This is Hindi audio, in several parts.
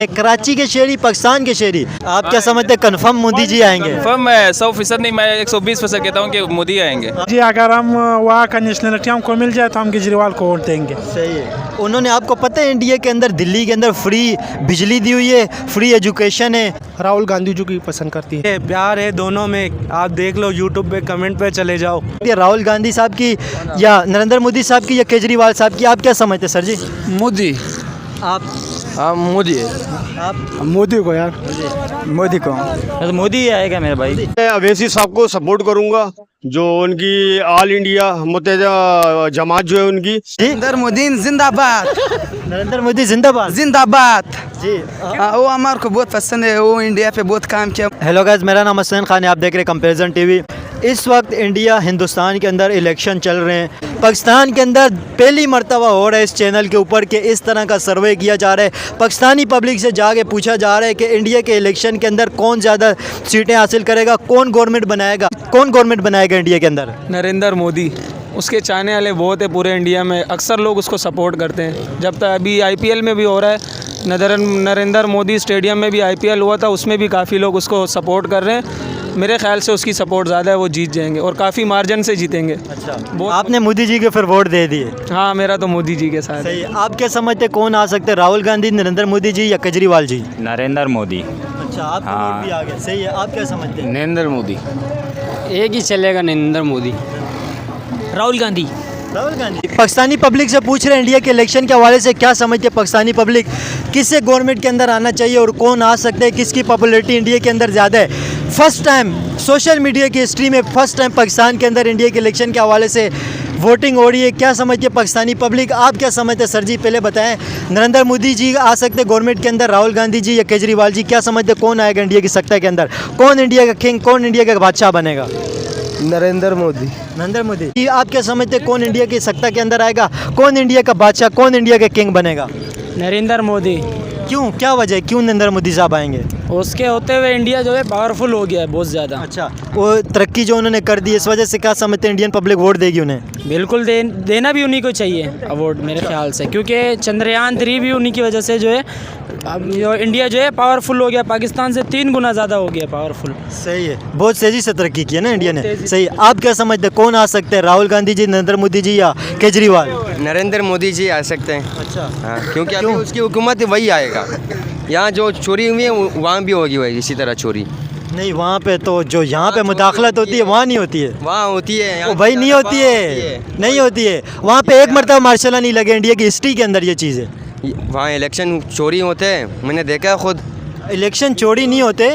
कराची के शहरी, पाकिस्तान के शहरी, आप क्या समझते हैं कंफर्म मोदी जी आएंगे? कंफर्म है, 100% नहीं, मैं 120% कहता हूँ कि मोदी आएंगे। जी, अगर हम वहाँ का नेशनलिटी हमको मिल जाए तो हम केजरीवाल को वोट देंगे। सही है। उन्होंने, आपको पता है इंडिया के अंदर, दिल्ली के अंदर फ्री बिजली दी हुई है, फ्री एजुकेशन है। राहुल गांधी जी की पसंद करती है। प्यार है दोनों में, आप देख लो यूट्यूब पे कमेंट पे चले जाओ। ये राहुल गांधी साहब की या नरेंद्र मोदी साहब की या केजरीवाल साहब की, आप क्या समझते हैं सर जी? मोदी। आप? हाँ मोदी। आप? मोदी को यार, मोदी को। तो मोदी ही आएगा मेरे भाई। मैं अवैसी साहब को सपोर्ट करूंगा, जो उनकी ऑल इंडिया मुत्तहिदा जमात जो है उनकी। नरेंद्र मोदी जिंदाबाद। नरेंद्र मोदी जिंदाबाद। जिंदाबाद जी। वो हमारे को बहुत पसंद है, वो इंडिया पे बहुत काम किया। हेलो गाइस, मेरा नाम हसन खान है, आप देख रहे हैं कंपैरिजन टीवी। इस वक्त इंडिया हिंदुस्तान के अंदर इलेक्शन चल रहे हैं। पाकिस्तान के अंदर पहली मर्तबा हो रहा है इस चैनल के ऊपर कि इस तरह का सर्वे किया जा रहा है। पाकिस्तानी पब्लिक से जाके पूछा जा रहा है कि इंडिया के इलेक्शन के अंदर कौन ज़्यादा सीटें हासिल करेगा, कौन गवर्नमेंट बनाएगा इंडिया के अंदर। नरेंद्र मोदी, उसके चाहने वाले बहुत है पूरे इंडिया में, अक्सर लोग उसको सपोर्ट करते हैं। जब तक अभी IPL में भी हो रहा है, नरेंद्र मोदी स्टेडियम में भी IPL हुआ था, उसमें भी काफ़ी लोग उसको सपोर्ट कर रहे हैं। मेरे ख्याल से उसकी सपोर्ट ज़्यादा है, वो जीत जाएंगे और काफ़ी मार्जिन से जीतेंगे। अच्छा, आपने मोदी जी के फिर वोट दे दिए? हाँ, मेरा तो मोदी जी के साथ। सही। आप क्या समझते हैं कौन आ सकते हैं, राहुल गांधी, नरेंद्र मोदी जी या केजरीवाल जी? नरेंद्र मोदी। अच्छा, आपका वोट भी आ गया। सही है। आप क्या समझते हैं? नरेंद्र मोदी। एक ही चलेगा, नरेंद्र मोदी। राहुल गांधी। राहुल गांधी। पाकिस्तानी पब्लिक से पूछ रहे हैं इंडिया के इलेक्शन के हवाले से क्या समझते हैं पाकिस्तानी पब्लिक, किससे गवर्नमेंट के अंदर आना चाहिए और कौन आ सकते हैं, किसकी पॉपुलैरिटी इंडिया के अंदर ज़्यादा है? फर्स्ट टाइम सोशल मीडिया की हिस्ट्री में फर्स्ट टाइम पाकिस्तान के अंदर इंडिया के इलेक्शन के हवाले से वोटिंग हो रही है। क्या समझती है पाकिस्तानी पब्लिक? आप क्या समझते हैं सर जी? पहले बताएं, नरेंद्र मोदी जी आ सकते हैं गवर्नमेंट के अंदर, राहुल गांधी जी या केजरीवाल जी? क्या समझते हैं कौन आएगा इंडिया की सत्ता के अंदर? कौन इंडिया का किंग, कौन इंडिया का बादशाह बनेगा? नरेंद्र मोदी। नरेंद्र मोदी जी। आप क्या समझते हैं कौन इंडिया की सत्ता के अंदर आएगा, कौन इंडिया का बादशाह, कौन इंडिया का किंग बनेगा? नरेंद्र मोदी। क्यों, क्या वजह है, क्यों नरेंद्र मोदी साहब आएंगे? उसके होते हुए इंडिया जो है पावरफुल हो गया है बहुत ज़्यादा। अच्छा, वो तरक्की जो उन्होंने कर दी, इस वजह से क्या समझते हैं इंडियन पब्लिक वोट देगी उन्हें? बिल्कुल देना भी उन्हीं को चाहिए अवार्ड मेरे ख्याल से, क्योंकि चंद्रयान 3 भी उन्हीं की वजह से जो है जो इंडिया जो है पावरफुल हो गया, पाकिस्तान से 3 गुना ज़्यादा हो गया पावरफुल। सही है, बहुत तेज़ी से तरक्की की है ना इंडिया ने। सही है। आप क्या समझते हैं कौन आ सकते हैं, राहुल गांधी जी, नरेंद्र मोदी जी या केजरीवाल? नरेंद्र मोदी जी आ सकते हैं। अच्छा। हाँ, क्योंकि अभी उसकी हुकूमत वही आएगा। यहाँ जो चोरी हुई है वहाँ भी होगी वही, इसी तरह चोरी। नहीं, वहाँ पे तो जो यहाँ पे मुदाखलत होती है वहाँ नहीं होती है। वहाँ होती है, वो भाई नहीं होती है, नहीं होती है। वहाँ पे एक मरतबा मार्शल नहीं लगे इंडिया की हिस्ट्री के अंदर, ये चीज़ है। वहाँ इलेक्शन चोरी होते हैं, मैंने देखा है खुद। इलेक्शन चोरी नहीं होते,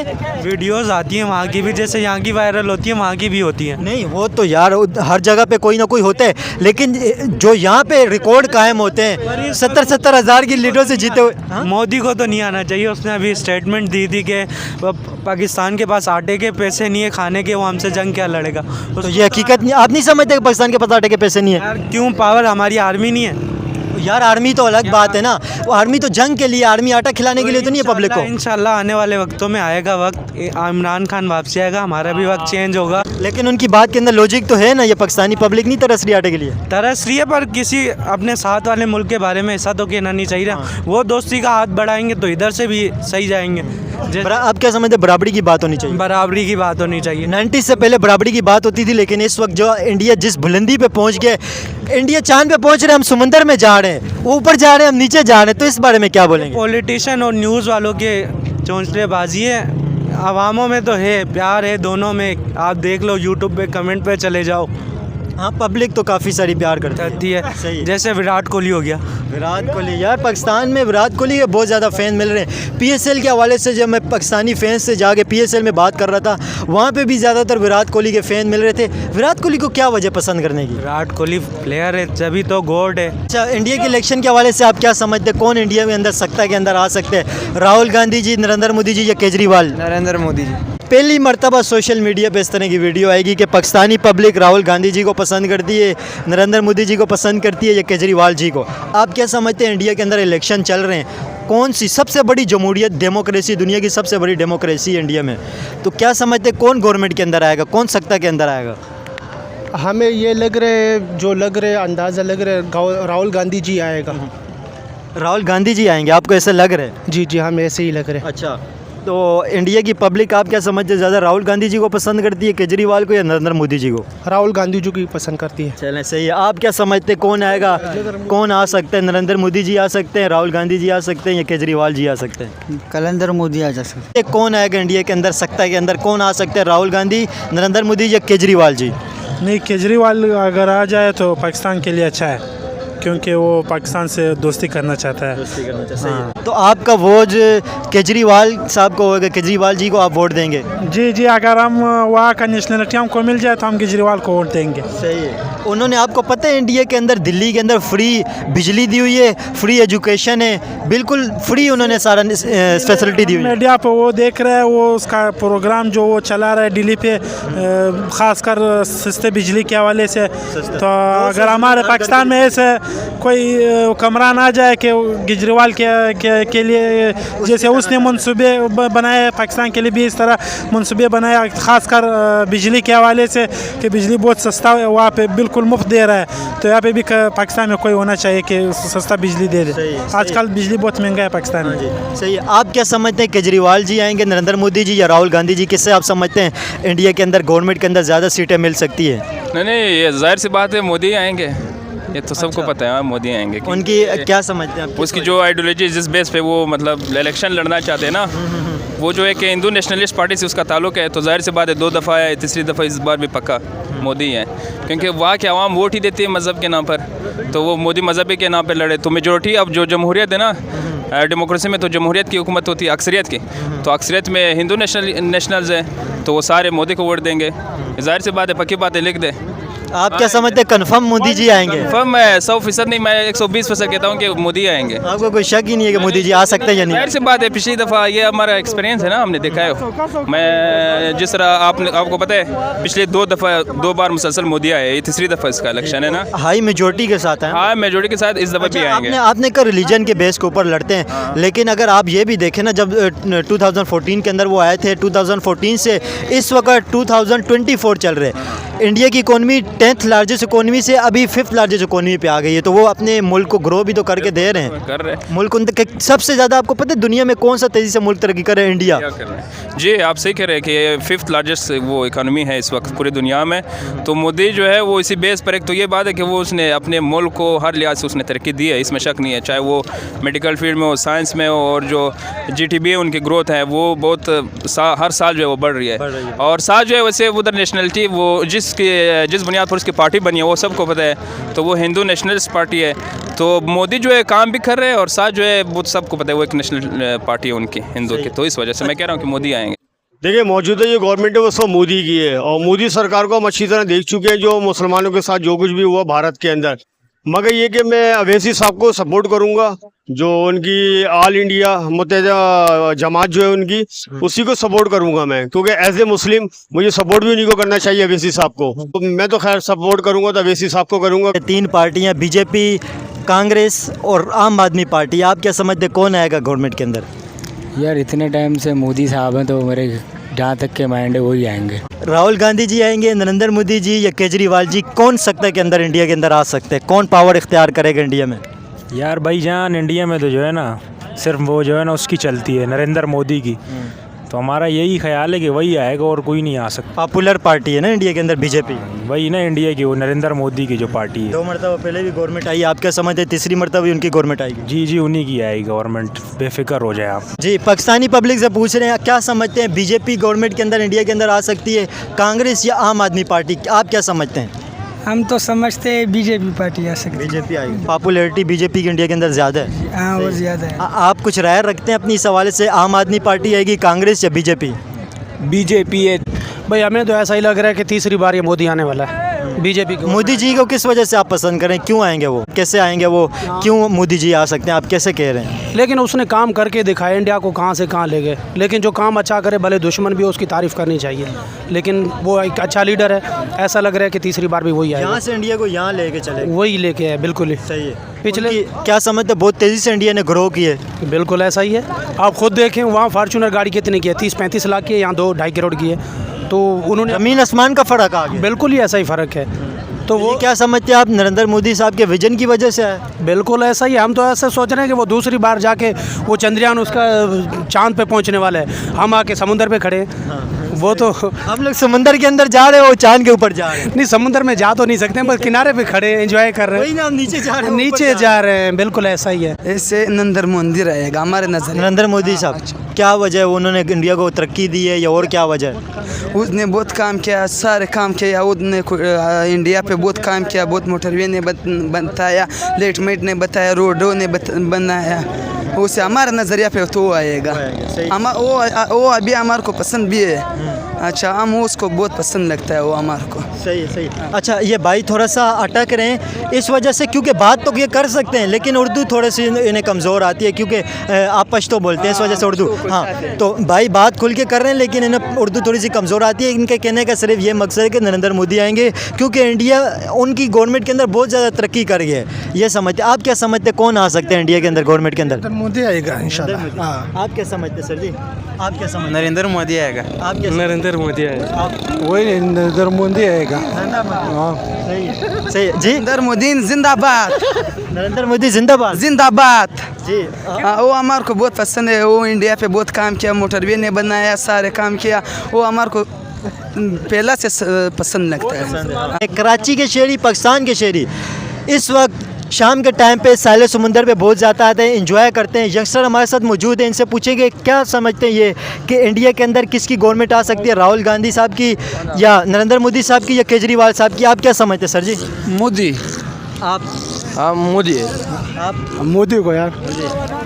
वीडियोस आती हैं वहाँ की भी, जैसे यहाँ की वायरल होती है वहाँ की भी होती है। नहीं वो तो यार हर जगह पे कोई ना कोई होता है, लेकिन जो यहाँ पे रिकॉर्ड कायम होते हैं 70-70 हज़ार की लीडों से जीते हुए। हाँ? मोदी को तो नहीं आना चाहिए, उसने अभी स्टेटमेंट दी थी कि पाकिस्तान के पास आटे के पैसे नहीं है खाने के, वो हमसे जंग क्या लड़ेगा। तो ये हकीकत नहीं, आप नहीं समझते कि पाकिस्तान के पास आटे के पैसे नहीं है? यार क्यों, पावर हमारी आर्मी नहीं है यार? आर्मी तो अलग बात है ना, वो आर्मी तो जंग के लिए, आर्मी आटा खिलाने के लिए तो नहीं है पब्लिक को। इंशाल्लाह आने वाले वक्तों में आएगा वक्त, इमरान खान वापसी आएगा, हमारा भी वक्त चेंज होगा। लेकिन उनकी बात के अंदर लॉजिक तो है ना, ये पाकिस्तानी पब्लिक नहीं तरस रही आटे के लिए। तरस रही है, पर किसी अपने साथ वाले मुल्क के बारे में ऐसा तो कहना नहीं चाहिए। वो दोस्ती का हाथ बढ़ाएंगे तो इधर से भी सही जाएंगे। आप क्या समझते हैं बराबरी की बात होनी चाहिए? बराबरी की बात होनी चाहिए। 90 से पहले बराबरी की बात होती थी, लेकिन इस वक्त जो इंडिया जिस बुलंदी पे पहुंच गए, इंडिया चांद पे पहुंच रहे, हम समंदर में जा रहे हैं, ऊपर जा रहे हैं, हम नीचे जा रहे हैं, तो इस बारे में क्या बोलेंगे? पॉलिटिशियन और न्यूज़ वालों के चौंचलेबाजी है, अवामों में तो है, प्यार है दोनों में, आप देख लो यूट्यूब पे कमेंट पे चले जाओ। हाँ, पब्लिक तो काफ़ी सारी प्यार करती है। सही, जैसे विराट कोहली हो गया। विराट कोहली, यार पाकिस्तान में विराट कोहली के बहुत ज़्यादा फ़ैन मिल रहे हैं। PSL के हवाले से जब मैं पाकिस्तानी फैंस से जाके PSL में बात कर रहा था, वहाँ पे भी ज़्यादातर विराट कोहली के फ़ैन मिल रहे थे। विराट कोहली को क्या वजह पसंद करने की? विराट कोहली प्लेयर है, तभी तो गॉड है। अच्छा, इंडिया के इलेक्शन के हवाले से आप क्या समझते हैं कौन इंडिया में अंदर सत्ता के अंदर आ सकते हैं, राहुल गांधी जी, नरेंद्र मोदी जी या केजरीवाल? नरेंद्र मोदी जी। पहली मर्तबा सोशल मीडिया पे इस तरह की वीडियो आएगी कि पाकिस्तानी पब्लिक राहुल गांधी जी को पसंद करती है, नरेंद्र मोदी जी को पसंद करती है या केजरीवाल जी को। आप क्या समझते हैं इंडिया के अंदर इलेक्शन चल रहे हैं, कौन सी सबसे बड़ी जमहूरियत, डेमोक्रेसी, दुनिया की सबसे बड़ी डेमोक्रेसी इंडिया में, तो क्या समझते हैं कौन गवर्नमेंट के अंदर आएगा, कौन सत्ता के अंदर आएगा? हमें ये लग रहे, जो लग रहे अंदाज़ा लग रहा है राहुल गांधी जी आएगा। राहुल गांधी जी आएंगे, आपको ऐसा लग रहा है? जी जी हमें ऐसे ही लग रहा है। अच्छा, तो इंडिया की पब्लिक आप क्या समझते हैं, ज़्यादा राहुल गांधी जी को पसंद करती है, केजरीवाल को, या नरेंद्र मोदी जी को? राहुल गांधी जी की पसंद करती है। चलें, सही है। आप क्या समझते हैं कौन आएगा, कौन आ सकते हैं? नरेंद्र मोदी जी आ सकते हैं, राहुल गांधी जी आ सकते हैं, या केजरीवाल जी आ सकते हैं? कलंदर मोदी आ जा सकते। ये कौन आएगा इंडिया के अंदर, सत्ता के अंदर कौन आ सकते हैं? राहुल गांधी, नरेंद्र मोदी या केजरीवाल जी? नहीं, केजरीवाल अगर आ जाए तो पाकिस्तान के लिए अच्छा है, क्योंकि वो पाकिस्तान से दोस्ती करना चाहता है। दोस्ती करना चाहिए, सही है। तो आपका वोट केजरीवाल साहब को होगा, केजरीवाल जी को आप वोट देंगे? जी जी, अगर हम वहाँ का नेशनलिटी हमको मिल जाए तो हम केजरीवाल को वोट देंगे। सही है। उन्होंने, आपको पता है इंडिया के अंदर, दिल्ली के अंदर फ्री बिजली दी हुई है, फ्री एजुकेशन है, बिल्कुल फ्री उन्होंने सारा फैसिलिटी दी हुई है। मीडिया पे वो देख रहे हैं, वो उसका प्रोग्राम जो वो चला रहा है दिल्ली पे, ख़ासकर सस्ते बिजली के हवाले से। तो अगर हमारे पाकिस्तान में ऐसे कोई कमरा ना जाए कि केजरीवाल के लिए, जैसे उसने मनसूबे बनाए पाकिस्तान के लिए भी इस तरह मनसूबे बनाए, ख़ासकर बिजली के हवाले से कि बिजली बहुत सस्ता वहाँ पे बिल्कुल मुफ्त दे रहा है। तो यहाँ पे भी पाकिस्तान में कोई होना चाहिए कि सस्ता बिजली दे दे। आजकल बिजली बहुत महंगा है पाकिस्तान में। सही है। आप क्या समझते हैं, केजरीवाल जी आएंगे, नरेंद्र मोदी जी या राहुल गांधी जी? किससे आप समझते हैं इंडिया के अंदर गवर्नमेंट के अंदर ज़्यादा सीटें मिल सकती है? नहीं, ये जाहिर सी बात है, मोदी आएंगे, ये तो सबको पता है। मोदी आएंगे। उनकी क्या समझते हैं आप? उसकी जो आइडियोलॉजी जिस बेस पे वो मतलब इलेक्शन लड़ना चाहते हैं ना, वो जो है कि हिंदू नेशनलिस्ट पार्टी से उसका ताल्लुक है, तो जाहिर सी बात है 2 दफ़ा है, तीसरी दफ़ा इस बार भी पक्का मोदी है, क्योंकि वहाँ के आवाम वोट ही देती है मज़हब के नाम पर, तो वो मोदी मज़हबी के नाम पर लड़े। तो मेजोरिटी, अब जो जमहूरियत है ना, डेमोक्रेसी में तो जमहूरियत की हुकूमत होती है, अक्सरियत की, तो अक्सरियत में हिंदू नेशनल्स हैं, तो वो सारे मोदी को वोट देंगे। जाहिर सी बात है, पक्की बात है, लिख दे। आप क्या समझते हैं, कन्फर्म मोदी जी आएंगे? कन्फर्म मैं 100% नहीं, मैं 120% कहता हूँ कि मोदी आएंगे। आपको कोई शक ही नहीं है कि मोदी जी आ सकते हैं या नहीं? जाहिर सी बात है, पिछली दफ़ा ये हमारा एक्सपीरियंस है ना, हमने देखा है। मैं जिस तरह आपको पता है, पिछले 2 बार मुसलसल मोदी आए, ये तीसरी दफ़ा इसका इलेक्शन है ना। हाई मेजोरिटी के साथ है। हाँ, मेजोरिटी के साथ इस दफ़ा भी आएंगे। आपने कहा रिलीजन के बेस के ऊपर लड़ते हैं, लेकिन अगर आप ये भी देखें ना, जब 2014 के अंदर वो आए थे, 2014 से इस वक्त 2024 चल रहे, इंडिया की इकोनॉमी 10th लार्जेस्ट इकोनॉमी से अभी 5th लार्जेस्ट इकोनॉमी पे आ गई है, तो वो अपने मुल्क को ग्रो भी तो करके दे रहे हैं। कर रहे हैं मुल्क सबसे ज़्यादा, आपको पता है दुनिया में कौन सा तेज़ी से मुल्क तरक्की कर रहा है? इंडिया। क्या कर रहे हैं जी, आप सही कह रहे हैं कि 5th लार्जेस्ट वो इकानमी है इस वक्त पूरी दुनिया में। तो मोदी जो है वो इसी बेस पर, एक तो ये बात है कि वो उसने अपने मुल्क को हर लिहाज से उसने तरक्की दी है, इसमें शक नहीं है, चाहे वो मेडिकल फील्ड में हो, साइंस में हो, और जो GDP है उनकी ग्रोथ है वो बहुत हर साल जो है वो बढ़ रही है। और साथ जो है वैसे उधर नेशनलिटी, वो जिस बुनियाद पर उसकी पार्टी बनी है वो सबको पता है, तो वो हिंदू नेशनलिस्ट पार्टी है। तो मोदी जो है काम भी कर रहे हैं, और साथ जो है वो सबको पता है वो एक नेशनल पार्टी है उनकी, हिंदू की, तो इस वजह से मैं कह रहा हूँ कि मोदी आएंगे। देखिए, मौजूदा जो गवर्नमेंट है वो सब मोदी की है, और मोदी सरकार को हम अच्छी तरह देख चुके हैं, जो मुसलमानों के साथ जो कुछ भी हुआ भारत के अंदर। मगर ये कि मैं अवैसी साहब को सपोर्ट करूंगा, जो उनकी ऑल इंडिया मुत्तहिदा जमात जो है उनकी, उसी को सपोर्ट करूंगा मैं, क्योंकि एज ए मुस्लिम मुझे सपोर्ट भी उन्हीं को करना चाहिए, अवैसी साहब को। तो मैं तो खैर सपोर्ट करूंगा तो अवैसी साहब को करूंगा। 3 पार्टियां, बीजेपी, कांग्रेस और आम आदमी पार्टी, आप क्या समझते हैं कौन आएगा गवर्नमेंट के अंदर? यार इतने टाइम से मोदी साहब हैं, तो मेरे जहाँ तक के माइंड है वही आएंगे। राहुल गांधी जी आएंगे, नरेंद्र मोदी जी या केजरीवाल जी? कौन सत्ता के अंदर, इंडिया के अंदर आ सकते हैं? कौन पावर इख्तियार करेगा इंडिया में? यार भाईजान, इंडिया में तो जो है ना, सिर्फ वो जो है ना उसकी चलती है, नरेंद्र मोदी की। तो हमारा यही ख्याल है कि वही आएगा और कोई नहीं आ सकता। पॉपुलर पार्टी है ना इंडिया के अंदर, बीजेपी। वही ना इंडिया की, वो नरेंद्र मोदी की जो पार्टी है। 2 मरतबा पहले भी गवर्नमेंट आई, आप क्या समझते हैं तीसरी मरतबा भी उनकी गवर्नमेंट आएगी? जी जी, उन्हीं की आएगी गवर्नमेंट, बेफिक्र हो जाए आप। जी, पाकिस्तानी पब्लिक से पूछ रहे हैं, क्या समझते हैं बीजेपी गवर्नमेंट के अंदर, इंडिया के अंदर आ सकती है, कांग्रेस या आम आदमी पार्टी? आप क्या समझते हैं? हम तो समझते हैं बीजेपी पार्टी आ सकती है। बीजेपी आएगी। पॉपुलैरिटी बीजेपी की इंडिया के अंदर ज़्यादा है। हाँ, वो ज़्यादा है। आप कुछ राय रखते हैं अपनी इस हवाले से, आम आदमी पार्टी आएगी, कांग्रेस या बीजेपी? बीजेपी है भाई, हमें तो ऐसा ही लग रहा है कि तीसरी बार ये मोदी आने वाला है। बीजेपी को, मोदी जी को किस वजह से आप पसंद करें? क्यों आएंगे वो, कैसे आएंगे वो, क्यों मोदी जी आ सकते हैं, आप कैसे कह रहे हैं? लेकिन उसने काम करके दिखाया, इंडिया को कहाँ से कहाँ ले गए। लेकिन जो काम अच्छा करे, भले दुश्मन भी हो, उसकी तारीफ़ करनी चाहिए। लेकिन वो एक अच्छा लीडर है, ऐसा लग रहा है कि तीसरी बार भी वही आएगा। यहाँ से इंडिया को यहाँ लेके चले, वही लेके है, बिल्कुल ही सही है। पिछले क्या समझते, बहुत तेज़ी से इंडिया ने ग्रो की है? बिल्कुल ऐसा ही है। आप खुद देखें, वहाँ फार्चूनर गाड़ी कितने की है, 30-35 लाख की है, यहाँ 2-2.5 करोड़ की है। तो उन्होंने ज़मीन आसमान का फ़र्क आ गया। बिल्कुल ही ऐसा ही फ़र्क है। तो वो ये क्या समझते हैं आप नरेंद्र मोदी साहब के विजन की वजह से है? बिल्कुल ऐसा ही है। हम तो ऐसे सोच रहे हैं कि वो दूसरी बार जाके वो चंद्रयान उसका चांद पे पहुंचने वाला है, हम आके समुंदर पे खड़े हैं। वो तो हम लोग समंदर के अंदर जा रहे हैं, वो चांद के ऊपर जा रहे हैं। नहीं, समुंदर में जा तो नहीं सकते हैं, बस किनारे पे खड़े एंजॉय कर रहे वही ना, हम नीचे जा रहे हैं, हैं, नीचे जा रहे हैं। बिल्कुल ऐसा ही है। ऐसे नरेंद्र मोदी रहेगा हमारे नजर। नरेंद्र मोदी साहब क्या वजह है, उन्होंने इंडिया को तरक्की दी है या और क्या वजह है? उसने बहुत काम किया, सारे काम किया उसने, इंडिया पे बहुत काम किया, बहुत मोटरवे ने बताया, लेटमेट ने बताया, रोडों ने बनाया। उसे हमारे नज़रिया पे तो वो आएगा। वो अभी हमारे को पसंद भी है। अच्छा, हम उसको बहुत पसंद लगता है वो हमारे को। सही है, सही। अच्छा, ये भाई थोड़ा सा अटक रहे हैं इस वजह से, क्योंकि बात तो ये कर सकते हैं लेकिन उर्दू थोड़ी सी इन्हें कमज़ोर आती है, क्योंकि आप पश्तो बोलते हैं, इस वजह से उर्दू। हाँ, तो भाई बात खुल के कर रहे हैं लेकिन इन्हें उर्दू थोड़ी सी कमज़ोर आती है। इनके कहने का सिर्फ ये मकसद है कि नरेंद्र मोदी आएंगे क्योंकि इंडिया उनकी गवर्नमेंट के अंदर बहुत ज़्यादा तरक्की कर गई है। ये समझते, आप क्या समझते, कौन आ सकते हैं इंडिया के अंदर गवर्नमेंट के अंदर? मोदी आएगा इंशाल्लाह। आप क्या समझते सर जी? आप क्या समझते? नरेंद्र मोदी आएगा। आप क्या? नरेंद्र मोदी आएगा। वही नरेंद्र मोदी आएगा। सही है, सही है जी। नरेंद्र मोदी जिंदाबाद। नरेंद्र मोदी जिंदाबाद। जिंदाबाद जी। वो हमारे को बहुत पसंद है। वो इंडिया पे बहुत काम किया, मोटरवे ने बनाया, सारे काम किया। वो हमारे को पहला से पसंद लगता है। कराची के शहरी, पाकिस्तान के शहरी इस वक्त शाम के टाइम पे साहिल समुंदर पे बहुत ज़्यादा आते हैं, इंजॉय करते हैं। यंगस्टर हमारे साथ मौजूद हैं, इनसे पूछेंगे क्या समझते हैं ये कि इंडिया के अंदर किसकी गवर्नमेंट आ सकती है, राहुल गांधी साहब की या नरेंद्र मोदी साहब की या केजरीवाल साहब की? आप क्या समझते हैं सर जी? मोदी। आप? हाँ, मोदी। आप? मोदी को यार,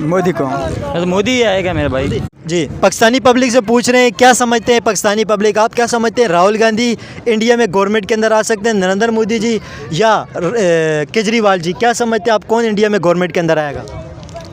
मोदी को। तो मोदी आएगा मेरे भाई। जी, पाकिस्तानी पब्लिक से पूछ रहे हैं क्या समझते हैं पाकिस्तानी पब्लिक, आप क्या समझते हैं, राहुल गांधी इंडिया में गवर्नमेंट के अंदर आ सकते हैं, नरेंद्र मोदी जी या केजरीवाल जी? क्या समझते हैं आप, कौन इंडिया में गवर्नमेंट के अंदर आएगा?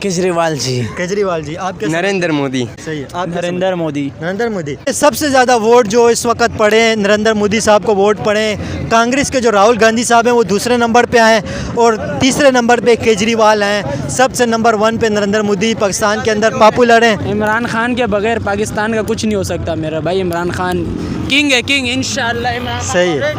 केजरीवाल जी। केजरीवाल जी। आप क्या? नरेंद्र मोदी। सही है। आप? नरेंद्र मोदी। नरेंद्र मोदी। सबसे ज़्यादा वोट जो इस वक्त पड़े हैं नरेंद्र मोदी साहब को वोट पड़े हैं। कांग्रेस के जो राहुल गांधी साहब हैं वो दूसरे नंबर पे आए और तीसरे नंबर पे केजरीवाल हैं। सबसे नंबर 1 पे नरेंद्र मोदी पाकिस्तान के अंदर पॉपुलर हैं। इमरान खान के बगैर पाकिस्तान का कुछ नहीं हो सकता मेरा भाई। इमरान खान किंग है, किंग इंशाल्लाह। इमरान सही है।